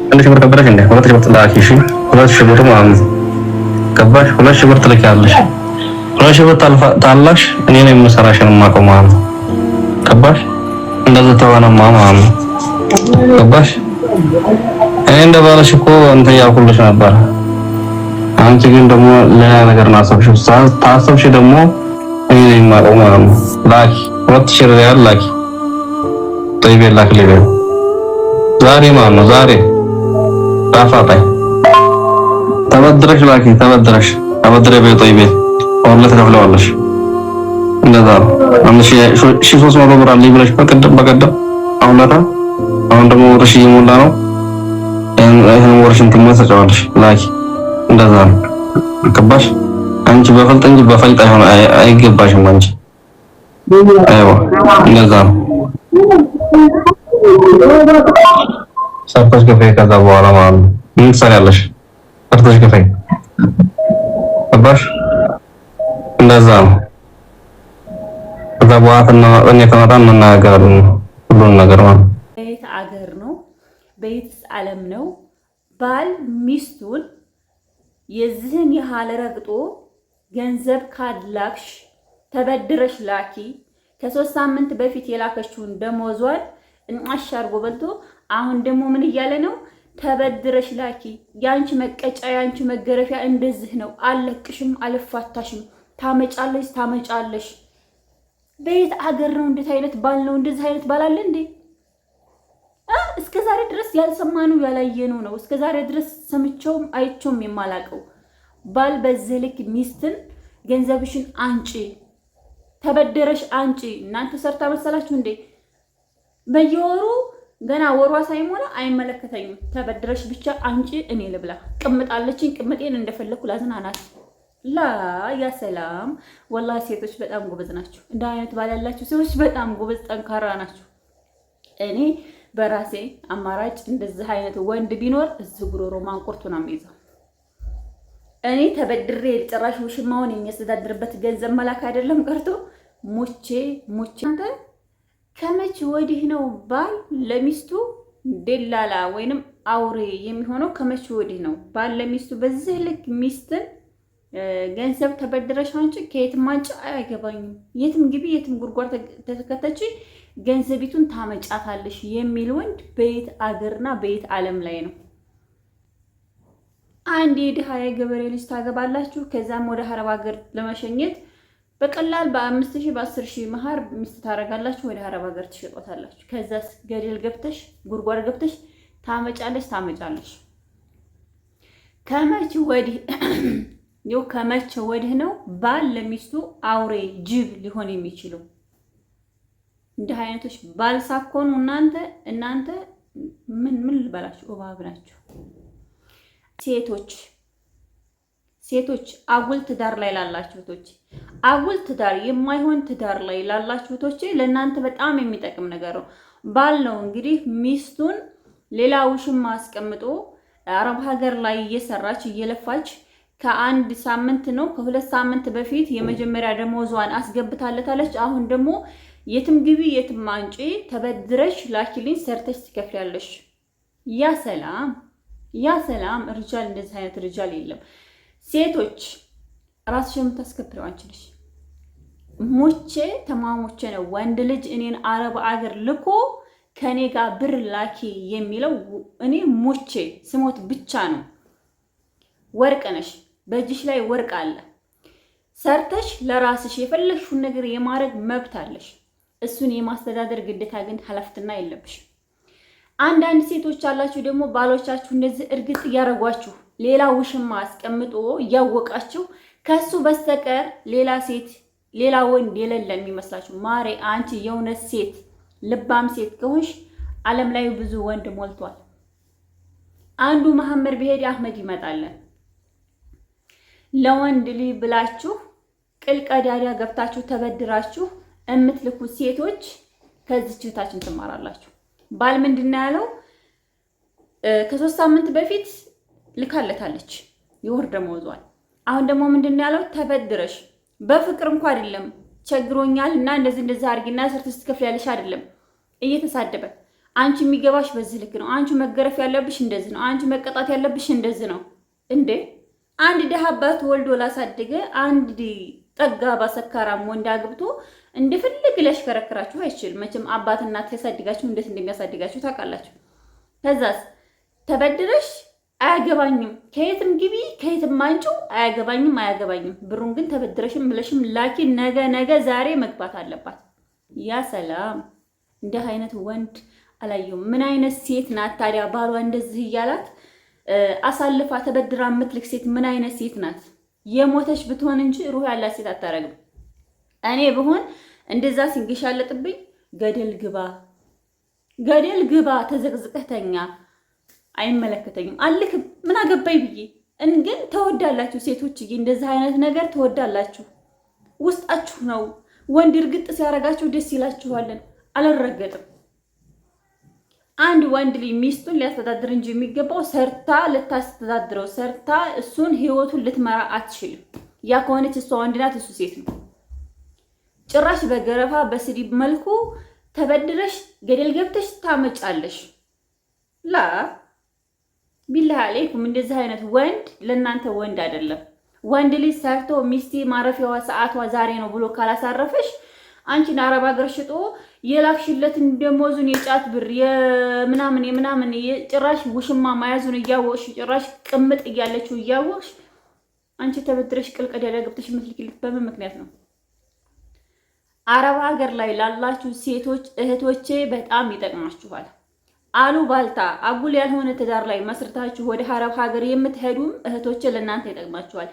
አንድ ሺህ ብር ከበረሽ እንዴ? 2 ሺህ ብር ላኪ። እሺ 2 ሺህ ብር ማለት ገባሽ? 2 ሺህ ብር ትልኪያለሽ። 2 ሺህ ብር ታላሽ እኔ ነኝ የምሰራሽን የማውቀው ማለት ነው። ገባሽ? እንደዛ ተሆነማ ማለት ነው። ገባሽ? እኔ እንደባለሽ እኮ እንትን ያልኩልሽ ነበር። አንቺ ግን ደግሞ ሌላ ነገር ነው አሰብሽው። ታሰብሽ ደግሞ እኔ ነኝ የማውቀው ማለት ነው። ላኪ 2000 ሪያል ላኪ። ጠይቤ ላኪ ሊበል ዛሬ ማለት ነው። ዛሬ ራፋጣይ ተበድረሽ ላኪ። ተበድረ በጠይቤ ወለት ከፍለዋለሽ። እንደዛ ነው። 1300 ብር አለኝ ብለሽ በቀደም አሁን ደግሞ ወርሽ እየሞላ ነው። ይሄን ወርሽን ትመሰጫዋለሽ ላኪ። እንደዛ ነው። ገባሽ? አንቺ በፈልጥ እንጂ በፈልጥ አይገባሽም አንቺ። አይዋ እንደዛ ነው። ሰርተሽ ከፈይ ከዛ በኋላ ማለት ነው ምን ትሰሪያለሽ? ሰርተሽ ከፈይ። ገባሽ? እንደዛ ነው። ከዛ በኋላ እኔ ተመጣን እናገራለን ሁሉን ነገር ማለት ነው። በየት አገር ነው? በየትስ ዓለም ነው ባል ሚስቱን የዚህን ያህል ረግጦ ገንዘብ ካላክሽ ተበድረሽ ላኪ። ከ3 ሳምንት በፊት የላከችውን ደሞዟን እንዓሽ አርጎ በልቶ አሁን ደግሞ ምን እያለ ነው? ተበድረሽ ላኪ። ያንቺ መቀጫ ያንቺ መገረፊያ እንደዚህ ነው። አለቅሽም፣ አልፋታሽም፣ ታመጫለሽ። በየት አገር ነው? እንዴት አይነት ባል ነው? እንደዚህ አይነት ባል አለ እንዴ? እስከ ዛሬ ድረስ ያልሰማነው ያላየነው ነው። እስከ ዛሬ ድረስ ሰምቼውም አይቼውም የማላቀው ባል በዚህ ልክ ሚስትን ገንዘብሽን አንጪ፣ ተበደረሽ አንጪ። እናንተ ሰርታ መሰላችሁ እንዴ? በየወሩ ገና ወሯ ሳይሞላ አይመለከተኝም፣ ተበድረሽ ብቻ አንጪ፣ እኔ ልብላ፣ ቅምጣለችኝ፣ ቅምጤን እንደፈለኩ ላዝናናት። ላ ያ ሰላም። ወላሂ ሴቶች በጣም ጎበዝ ናቸው። እንደ አይነት ባል ያላችሁ ሴቶች በጣም ጎበዝ ጠንካራ ናቸው። እኔ በራሴ አማራጭ እንደዚህ አይነት ወንድ ቢኖር እዚህ ጉሮሮ ማንቆርቱ ነው የሚይዘው። እኔ ተበድሬ ጭራሽ ውሽማውን የሚያስተዳድርበት ገንዘብ መላክ አይደለም ቀርቶ ሞቼ አንተ ከመቼ ወዲህ ነው ባል ለሚስቱ ደላላ ወይንም አውሬ የሚሆነው? ከመቼ ወዲህ ነው ባል ለሚስቱ በዚህ ልክ ሚስትን ገንዘብ ተበድረሽ አንቺ ከየትም አንቺ አይገባኝም፣ የትም ግቢ የትም ጉድጓድ ተከተች ገንዘቢቱን ታመጫታለሽ የሚል ወንድ በየት አገርና በየት ዓለም ላይ ነው? አንድ የድሃ የገበሬ ልጅ ታገባላችሁ። ከዛም ወደ አረብ ሀገር ለመሸኘት በቀላል በ5000 በ10000 መሀር ሚስት ታረጋላችሁ። ወደ አረብ ሀገር ትሸጧታላችሁ። ከዛስ ገደል ገብተሽ ጉድጓድ ገብተሽ ታመጫለሽ። ከመቼ ወዲህ ነው ባል ለሚስቱ አውሬ ጅብ ሊሆን የሚችለው? እንደ አይነቶች ባል ሳኮኑ እናንተ ምን ልበላችሁ? እባብ ናችሁ። ሴቶች አጉል ትዳር ላይ ላላችሁ እህቶች፣ አጉል ትዳር የማይሆን ትዳር ላይ ላላችሁ እህቶች ለእናንተ በጣም የሚጠቅም ነገር ነው። ባል ነው እንግዲህ ሚስቱን ሌላ ውሽማ አስቀምጦ አረብ ሀገር ላይ እየሰራች እየለፋች ከ1 ሳምንት ነው ከ2 ሳምንት በፊት የመጀመሪያ ደሞዟን አስገብታለታለች። አሁን ደግሞ የትም ግቢ የትም አንጪ ተበድረሽ ላኪልኝ ሰርተሽ ትከፍያለሽ። ያ ሰላም ርጃል፣ እንደዚህ አይነት ርጃል የለም። ሴቶች ራስሽን የምታስከብረው አንቺ ነሽ። ተማሞቼ ነው ወንድ ልጅ እኔን አረብ አገር ልኮ ከኔ ጋር ብር ላኪ የሚለው እኔ ስሞት ብቻ ነው። ወርቅ ነሽ፣ በእጅሽ ላይ ወርቅ አለ። ሰርተሽ ለራስሽ የፈለግሽውን ነገር የማድረግ መብት አለሽ። እሱን የማስተዳደር ግዴታ ግን ኃላፊነትና የለብሽ። አንዳንድ ሴቶች አላችሁ ደግሞ ባሎቻችሁ እንደዚህ እርግጥ እያረጓችሁ ሌላ ውሽማ አስቀምጦ እያወቃችሁ ከሱ በስተቀር ሌላ ወንድ የሌለ የሚመስላችሁ። ማሬ አንቺ የእውነት ሴት ልባም ሴት ከሆንሽ ዓለም ላይ ብዙ ወንድ ሞልቷል። አንዱ መሐመድ ቢሄድ አህመድ ይመጣለን። ለወንድ ልጅ ብላችሁ ቅልቀዳዳ ገብታችሁ ተበድራችሁ እምትልኩ ሴቶች ከዚህ ችታችን ትማራላችሁ። ባል ምንድነው ያለው? ከ3 ሳምንት በፊት ልካለታለች የወር ደመወዟል። አሁን ደግሞ ምንድነው ያለው? ተበድረሽ በፍቅር እንኳን አይደለም ቸግሮኛል እና እንደዚህ አድርጊና ሰርተሽ ትከፍያለሽ አይደለም፣ እየተሳደበ አንቺ የሚገባሽ በዚህ ልክ ነው። አንቺ መገረፍ ያለብሽ እንደዚህ ነው። አንቺ መቀጣት ያለብሽ እንደዚህ ነው። እንዴ አንድ ደሃ አባት ወልዶ ላሳደገ አንድ ጠጋ ባሰካራም ወንድ አግብቶ እንደፈለገ ሊያሽከረክራችሁ አይችልም። መቼም አባት እናት ያሳድጋችሁ እንዴት እንደሚያሳድጋችሁ ታውቃላችሁ። ከዛስ ተበድረሽ አያገባኝም ከየትም ግቢ ከየትም አንቺው አያገባኝም። ብሩን ግን ተበድረሽም ብለሽም ላኪ ነገ ዛሬ መግባት አለባት። ያ ሰላም እንዲህ አይነት ወንድ አላየሁም። ምን አይነት ሴት ናት ታዲያ ባሏ እንደዚህ እያላት አሳልፋ ተበድራ የምትልክ ሴት ምን አይነት ሴት ናት? የሞተች ብትሆን እንጂ ሩህ ያላት ሴት አታረግም። እኔ ብሆን እንደዛ ሲንገሻለጥብኝ ገደል ግባ ተዘቅዝቀተኛ አይመለከተኝም፣ አልክም፣ ምን አገባኝ ብዬ። ግን ተወዳላችሁ ሴቶችዬ፣ እንደዚህ አይነት ነገር ተወዳላችሁ። ውስጣችሁ ነው። ወንድ እርግጥ ሲያረጋችሁ ደስ ይላችኋልን? አልረገጥም። አንድ ወንድ ልጅ ሚስቱን ሊያስተዳድር እንጂ የሚገባው ሰርታ ልታስተዳድረው፣ ሰርታ እሱን ህይወቱን ልትመራ አትችልም። ያ ከሆነች እሷ ወንድ ናት፣ እሱ ሴት ነው። ጭራሽ በገረፋ በስድብ መልኩ ተበድረሽ ገደል ገብተሽ ታመጫለሽ። ላ ቢላህ አለይኩም፣ እንደዚህ አይነት ወንድ ለእናንተ ወንድ አይደለም። ወንድ ልጅ ሰርቶ ሚስቴ ማረፊያዋ ሰዓቷ ዛሬ ነው ብሎ ካላሳረፈሽ አንቺን አረብ ሀገር ሽጦ የላክሽለትን ደሞዙን የጫት ብር የምናምን ጭራሽ ውሽማ ማያዙን እያወቅሽ ጭራሽ ቅምጥ እያለችው እያወቅሽ አንቺ ተበድረሽ ቅልቀዳዳ ገብተሽ የምትልኪለት በምን ምክንያት ነው? አረብ ሀገር ላይ ላላችሁ ሴቶች እህቶቼ በጣም ይጠቅማችኋል። አሉባልታ አጉል ያልሆነ ትዳር ላይ መስርታችሁ ወደ አረብ ሀገር የምትሄዱም እህቶቼ ለእናንተ ይጠቅማችኋል።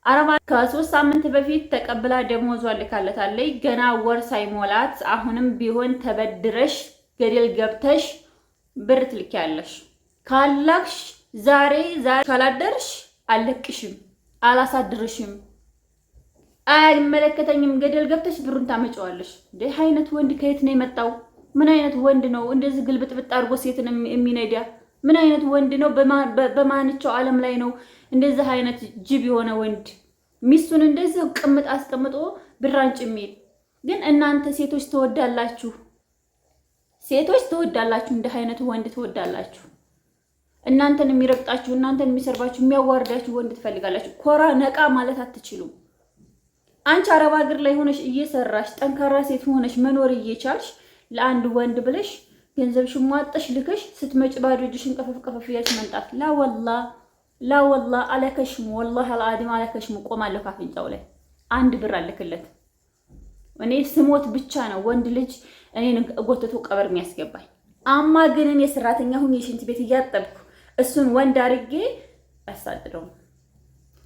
አረባ ከ3 ሳምንት በፊት ተቀብላ ደሞዟን ልካለታለች። ገና ወር ሳይሞላት አሁንም ቢሆን ተበድረሽ ገደል ገብተሽ ብር ትልኪያለሽ። ካላክሽ ዛሬ ካላደርሽ አልለቅሽም፣ አላሳድርሽም፣ አይመለከተኝም፣ ገደል ገብተሽ ብሩን ታመጫዋለሽ። እንዴ አይነት ወንድ ከየት ነው የመጣው? ምን አይነት ወንድ ነው እንደዚህ ግልብጥብጥ አድርጎ ሴትን የሚነዳ? ምን አይነት ወንድ ነው? በማንቸው ዓለም ላይ ነው እንደዚህ አይነት ጅብ የሆነ ወንድ ሚስቱን እንደዚህ ቅምጥ አስቀምጦ ብራንጭ የሚል? ግን እናንተ ሴቶች ትወዳላችሁ፣ እንዲህ አይነት ወንድ ትወዳላችሁ። እናንተን የሚረግጣችሁ፣ እናንተን የሚሰርባችሁ፣ የሚያዋርዳችሁ ወንድ ትፈልጋላችሁ። ኮራ ነቃ ማለት አትችሉም። አንቺ አረብ ሀገር ላይ ሆነሽ እየሰራሽ ጠንካራ ሴት ሆነሽ መኖር እየቻልሽ ለአንድ ወንድ ብለሽ ገንዘብሽን ሟጠሽ ልከሽ ስትመጭ ባዶ እጅሽን ቀፈፍ ያልሽ መንጣት ላ ወላ አለከሽሙ ወላሂ አልዓዚም አለከሽሙ። ቆማለሁ ካፍንጫው ላይ አንድ ብር አልክለት። እኔ ስሞት ብቻ ነው ወንድ ልጅ እኔን ጎትቶ ቀበር የሚያስገባኝ። አማ ግን እኔ ሰራተኛ ሁኜ የሽንት ቤት እያጠብኩ እሱን ወንድ አርጌ አሳድረው።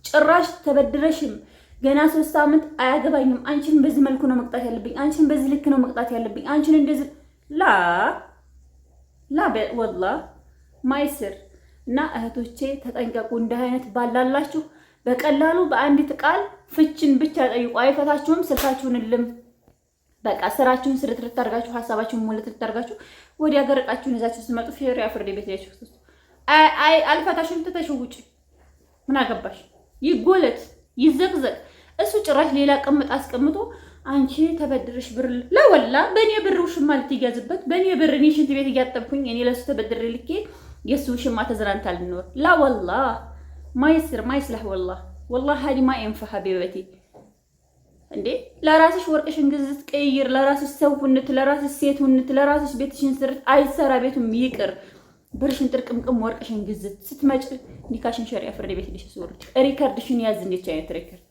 ጭራሽ ተበድረሽም ገና 3 ሳምንት አያገባኝም፣ አንቺን በዚህ መልኩ ነው መቅጣት ያለብኝ፣ አንቺን በዚህ ልክ ነው መቅጣት ያለብኝ፣ አንቺን እንደዚህ ላ ወላሂ ማይስር እና እህቶቼ ተጠንቀቁ። እንዲህ አይነት ባላላችሁ በቀላሉ በአንዲት ቃል ፍችን ብቻ ጠይቁ፣ አይፈታችሁም። ስልካችሁን ልም በቃ ስራችሁን ስርትርት አድርጋችሁ ሀሳባችሁን ሙልትርት አድርጋችሁ ወዲ ሀገር ዕቃችሁን ይዛችሁ ስትመጡ ሸሪዓ ፍርድ ቤት ላይ ተሽፍቱ። አልፈታሽም፣ ትተሽው ውጪ። ምን አገባሽ? ይጎለት ይዘቅዘቅ። እሱ ጭራሽ ሌላ ቅምጥ አስቀምጦ አንቺ ተበድረሽ ብር ለወላ በእኔ ብር ውሽማ ልትያዝበት፣ በእኔ ብር እኔ ሽንት ቤት እያጠብኩኝ እኔ ለሱ ተበድሬ ልኬ የሱ ውሽማ ተዝራንታ ልኖር ላ ወላ ማይስር ማይስላህ ወላ ሀዲ ማ ይንፋ ሀቢበቲ። እንዴ ለራስሽ ወርቅሽን ግዝት ቀይር፣ ለራስሽ ሰውነት፣ ለራስሽ ሴትነት፣ ለራስሽ ቤትሽን ስርት አይሰራ ቤቱም ይቅር። ብርሽን ጥርቅምቅም ወርቅሽን ግዝት ስትመጭ ኒካሽን ሸሪዓ ፍርድ ቤት ልሽ ሱሩት ሪከርድሽን ያዝ። እንዴት አይነት ሪከርድ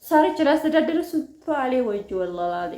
ሳርች ላስተዳደረ ሱቱ አለ ወጅ ወላሂ